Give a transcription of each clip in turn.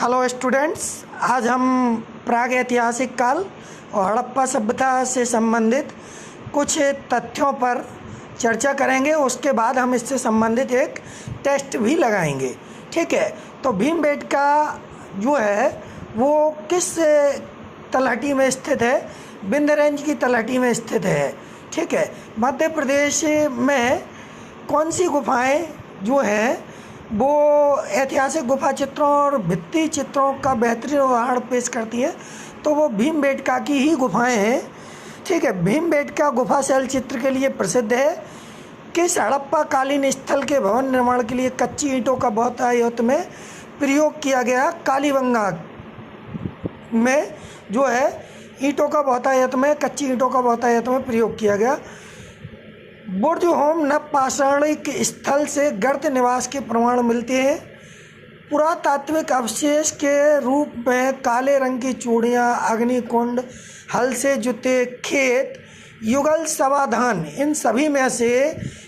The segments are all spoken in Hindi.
हेलो स्टूडेंट्स, आज हम प्राग ऐतिहासिक काल और हड़प्पा सभ्यता से संबंधित कुछ तथ्यों पर चर्चा करेंगे। उसके बाद हम इससे संबंधित एक टेस्ट भी लगाएंगे। ठीक है, तो भीमबेटका जो है वो किस तलहटी में स्थित है? विंध्य रेंज की तलहटी में स्थित है। ठीक है, मध्य प्रदेश में कौन सी गुफाएं जो हैं वो ऐतिहासिक गुफा चित्रों और भित्ति चित्रों का बेहतरीन उदाहरण पेश करती है? तो वो भीमबेटका की ही गुफाएं हैं। ठीक है, भीमबेटका गुफा शैल चित्र के लिए प्रसिद्ध है। किस हड़प्पा कालीन स्थल के भवन निर्माण के लिए कच्ची ईंटों का बहुतायत में प्रयोग किया गया? कालीबंगा में जो है ईंटों का बहुतायत में, कच्ची ईंटों का बहुतायत में प्रयोग किया गया। बुर्ज होम नवपाषाणिक स्थल से गर्त निवास के प्रमाण मिलते हैं। पुरातात्विक अवशेष के रूप में काले रंग की चूड़ियाँ, अग्निकुंड, हल से जुते खेत, युगल समाधान, इन सभी में से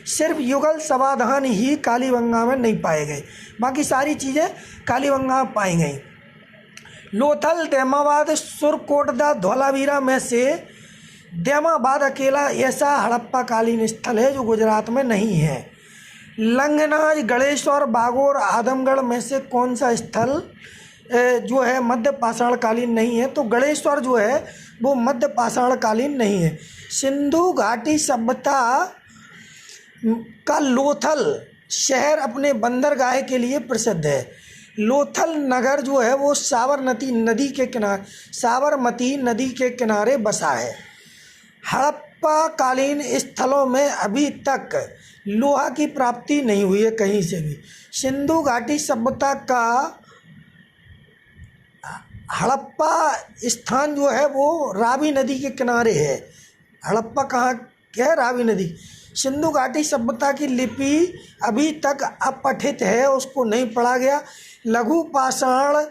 सिर्फ युगल समाधान ही कालीबंगा में नहीं पाए गए, बाकी सारी चीज़ें कालीबंगा में पाई गई। लोथल, दैमाबाद, सुरकोटदा, धौलावीरा में से दैमाबाद अकेला ऐसा हड़प्पा कालीन स्थल है जो गुजरात में नहीं है। लंगनाज, गणेश्वर, बागोर, आदमगढ़ में से कौन सा स्थल जो है मध्य पाषाण कालीन नहीं है? तो गणेश्वर जो है वो मध्य पाषाण कालीन नहीं है। सिंधु घाटी सभ्यता का लोथल शहर अपने बंदरगाह के लिए प्रसिद्ध है। लोथल नगर जो है वो साबरमती नदी के किनारे बसा है। हड़प्पा कालीन स्थलों में अभी तक लोहा की प्राप्ति नहीं हुई है कहीं से भी। सिंधु घाटी सभ्यता का हड़प्पा स्थान जो है वो रावी नदी के किनारे है। हड़प्पा कहाँ है? रावी नदी। सिंधु घाटी सभ्यता की लिपि अभी तक अपठित है, उसको नहीं पढ़ा गया। लघु पाषाण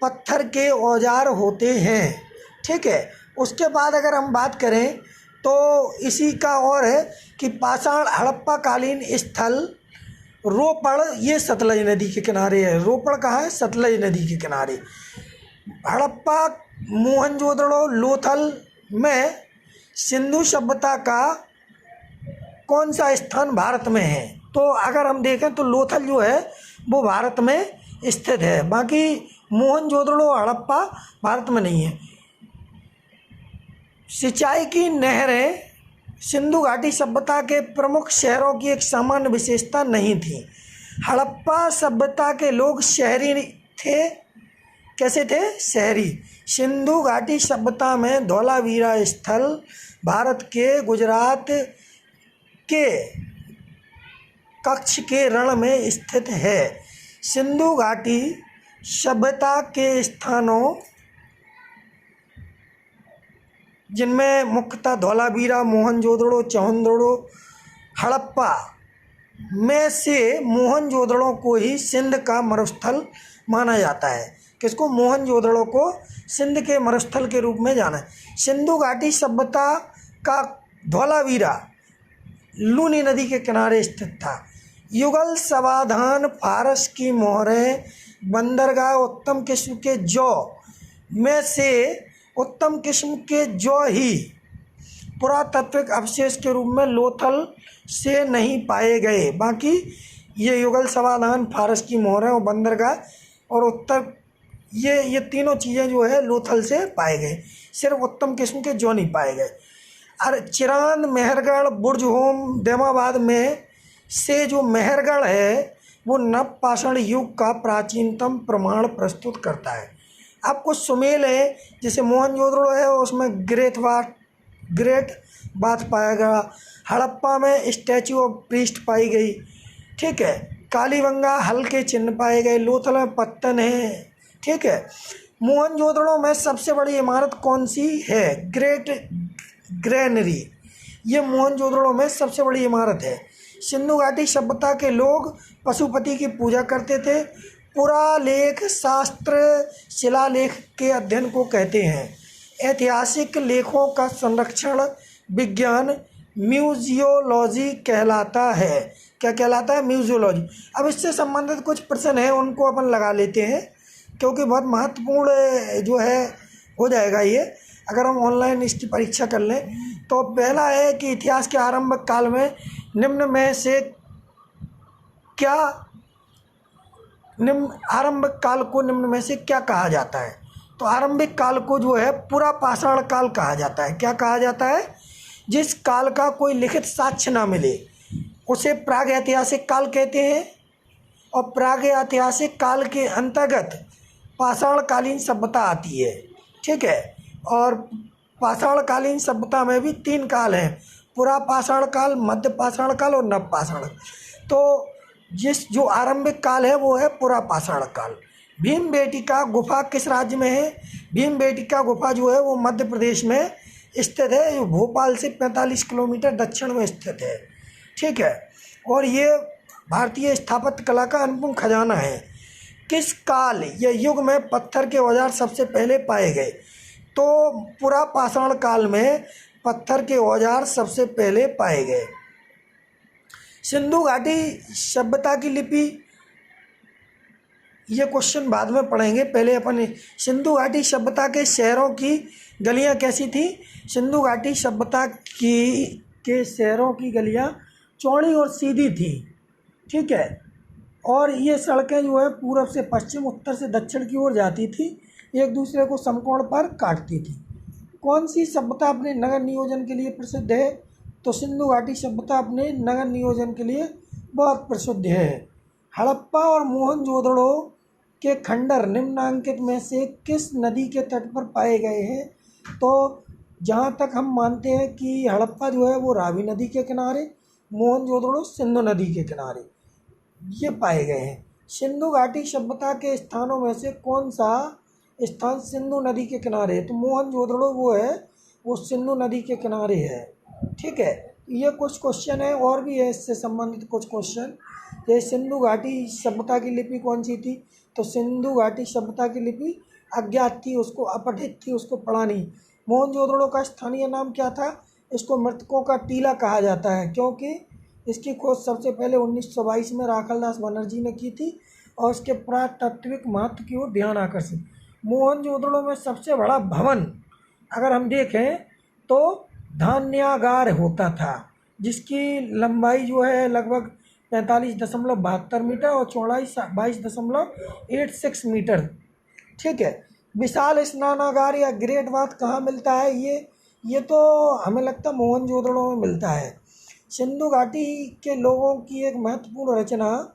पत्थर के औजार होते हैं। ठीक है, उसके बाद अगर हम बात करें तो इसी का और है कि पाषाण हड़प्पा कालीन स्थल रोपड़, ये सतलज नदी के किनारे है। रोपड़ कहाँ है? सतलज नदी के किनारे। हड़प्पा, मोहनजोदड़ो, लोथल में सिंधु सभ्यता का कौन सा स्थान भारत में है? तो अगर हम देखें तो लोथल जो है वो भारत में स्थित है, बाकी मोहनजोदड़ो, हड़प्पा भारत में नहीं है। सिंचाई की नहरें सिंधु घाटी सभ्यता के प्रमुख शहरों की एक सामान्य विशेषता नहीं थी। हड़प्पा सभ्यता के लोग शहरी थे। कैसे थे? शहरी। सिंधु घाटी सभ्यता में धौलावीरा स्थल भारत के गुजरात के कच्छ के रण में स्थित है। सिंधु घाटी सभ्यता के स्थानों जिनमें मुख्यतः धौलावीरा, मोहनजोदड़ो, चौहनदड़ो, हड़प्पा में से मोहनजोदड़ो को ही सिंध का मरुस्थल माना जाता है। किसको? मोहनजोदड़ो को सिंध के मरुस्थल के रूप में जाना है। सिंधु घाटी सभ्यता का धौलावीरा लूनी नदी के किनारे स्थित था। युगल समाधान, फारस की मोहरें, बंदरगाह, उत्तम किस्म के जौ में से उत्तम किस्म के जौ ही पुरातात्विक अवशेष के रूप में लोथल से नहीं पाए गए, बाकी ये युगल समाधान, फारस की मोहरें और बंदरगाह और उत्तर, ये तीनों चीज़ें जो है लोथल से पाए गए। सिर्फ उत्तम किस्म के जौ नहीं पाए गए। और चिरांद, मेहरगढ़, बुर्ज होम, दैमाबाद में से जो मेहरगढ़ है वो नवपाषाण युग का प्राचीनतम प्रमाण प्रस्तुत करता है। अब कुछ सुमेल है, जैसे मोहनजोदड़ो है उसमें ग्रेट बाथ पाया गया। हड़प्पा में स्टैचू ऑफ प्रीस्ट पाई गई। ठीक है, कालीबंगा हल के चिन्ह पाए गए। लोथल में पत्तन है। ठीक है, मोहनजोदड़ो में सबसे बड़ी इमारत कौन सी है? ग्रेट ग्रैनरी, ये मोहनजोदड़ो में सबसे बड़ी इमारत है। सिंधु घाटी सभ्यता के लोग पशुपति की पूजा करते थे। पुरालेख शास्त्र शिलालेख के अध्ययन को कहते हैं। ऐतिहासिक लेखों का संरक्षण विज्ञान म्यूजियोलॉजी कहलाता है। क्या कहलाता है? म्यूजियोलॉजी। अब इससे संबंधित कुछ प्रश्न हैं, उनको अपन लगा लेते हैं। क्योंकि बहुत महत्वपूर्ण जो है हो जाएगा ये, अगर हम ऑनलाइन इसकी परीक्षा कर लें। तो पहला है कि इतिहास के आरंभिक काल में निम्न में से क्या आरंभिक काल को निम्न में से क्या कहा जाता है? तो आरंभिक काल को जो है पुरा पाषाण काल कहा जाता है। क्या कहा जाता है? जिस काल का कोई लिखित साक्ष्य ना मिले उसे प्रागैतिहासिक काल कहते हैं, और प्रागैतिहासिक काल के अंतर्गत पाषाणकालीन सभ्यता आती है। ठीक है, और पाषाणकालीन सभ्यता में भी 3 काल हैं, पुरा पाषाण काल, मध्य पाषाण काल और नव पाषाण। तो जो आरंभिक काल है वो है पुरा पाषाण काल। भीमबेटका गुफा किस राज्य में है? भीमबेटका गुफा जो है वो मध्य प्रदेश में स्थित है, जो भोपाल से 45 किलोमीटर दक्षिण में स्थित है। ठीक है, और ये भारतीय स्थापत्य कला का अनमोल खजाना है। किस काल या युग में पत्थर के औजार सबसे पहले पाए गए? तो पुरा पाषाण काल में पत्थर के औजार सबसे पहले पाए गए। सिंधु घाटी सभ्यता की लिपि, ये क्वेश्चन बाद में पढ़ेंगे, पहले अपन सिंधु घाटी सभ्यता के शहरों की गलियां कैसी थी? सिंधु घाटी सभ्यता के शहरों की गलियां चौड़ी और सीधी थी। ठीक है, और ये सड़कें जो है पूर्व से पश्चिम, उत्तर से दक्षिण की ओर जाती थी, एक दूसरे को समकोण पर काटती थी। कौन सी सभ्यता अपने नगर नियोजन के लिए प्रसिद्ध है? तो सिंधु घाटी सभ्यता अपने नगर नियोजन के लिए बहुत प्रसिद्ध है। हड़प्पा और मोहनजोदड़ो के खंडर निम्नांकित में से किस नदी के तट पर पाए गए हैं? तो जहाँ तक हम मानते हैं कि हड़प्पा जो है वो रावी नदी के किनारे, मोहनजोदड़ो सिंधु नदी के किनारे ये पाए गए हैं। सिंधु घाटी सभ्यता के स्थानों में से कौन सा स्थान सिंधु नदी के किनारे है? तो मोहनजोदड़ो वो है, वो सिंधु नदी के किनारे है। ठीक है, ये कुछ क्वेश्चन है, और भी है इससे संबंधित कुछ क्वेश्चन। ये सिंधु घाटी सभ्यता की लिपि कौन सी थी? तो सिंधु घाटी सभ्यता की लिपि अज्ञात थी, उसको अपठित थी, उसको पढ़ा नहीं। मोहनजोदड़ो का स्थानीय नाम क्या था? इसको मृतकों का टीला कहा जाता है, क्योंकि इसकी खोज सबसे पहले 1922 में राखलदास बनर्जी ने की थी, और उसके पुरातात्विक महत्व की ओर ध्यान आकर्षित। मोहनजोदड़ो में सबसे बड़ा भवन अगर हम देखें तो धान्यागार होता था, जिसकी लंबाई जो है लगभग 45.72 मीटर और चौड़ाई 22.86 मीटर। ठीक है, विशाल स्नानागार या ग्रेट बाथ कहाँ मिलता है? ये तो हमें लगता है मोहनजोदड़ो में मिलता है। सिंधु घाटी के लोगों की एक महत्वपूर्ण रचना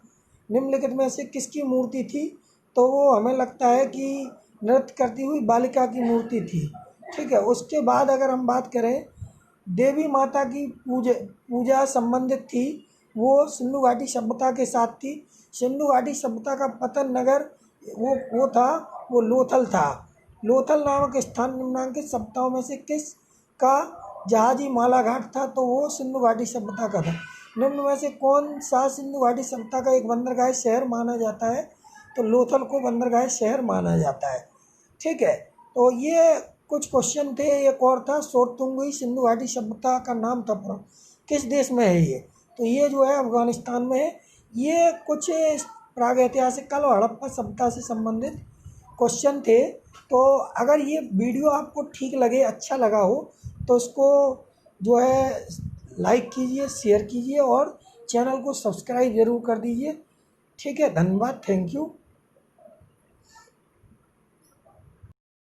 निम्नलिखित में से किसकी मूर्ति थी? तो वो हमें लगता है कि नृत्य करती हुई बालिका की मूर्ति थी। ठीक है, उसके बाद अगर हम बात करें देवी माता की पूजा संबंधित थी, वो सिंधु घाटी सभ्यता के साथ थी। सिंधु घाटी सभ्यता का पतन नगर वो लोथल था। लोथल नामक स्थान निम्नांकित सभ्यताओं में से किस का जहाजी माला घाट था? तो वो सिंधु घाटी सभ्यता का था। निम्न में से कौन सा सिंधु घाटी सभ्यता का एक बंदरगाह शहर माना जाता है? तो लोथल को बंदरगाह शहर माना जाता है। ठीक है, तो ये कुछ क्वेश्चन थे। एक और था सोरतुंगी सिंधु घाटी सभ्यता का नाम था, किस देश में है ये? तो ये जो है अफगानिस्तान में है। ये कुछ प्रागैतिहासिक काल और हड़प्पा सभ्यता से संबंधित क्वेश्चन थे। तो अगर ये वीडियो आपको ठीक लगे, अच्छा लगा हो, तो इसको जो है लाइक कीजिए, शेयर कीजिए और चैनल को सब्सक्राइब ज़रूर कर दीजिए। ठीक है, धन्यवाद, थैंक यू।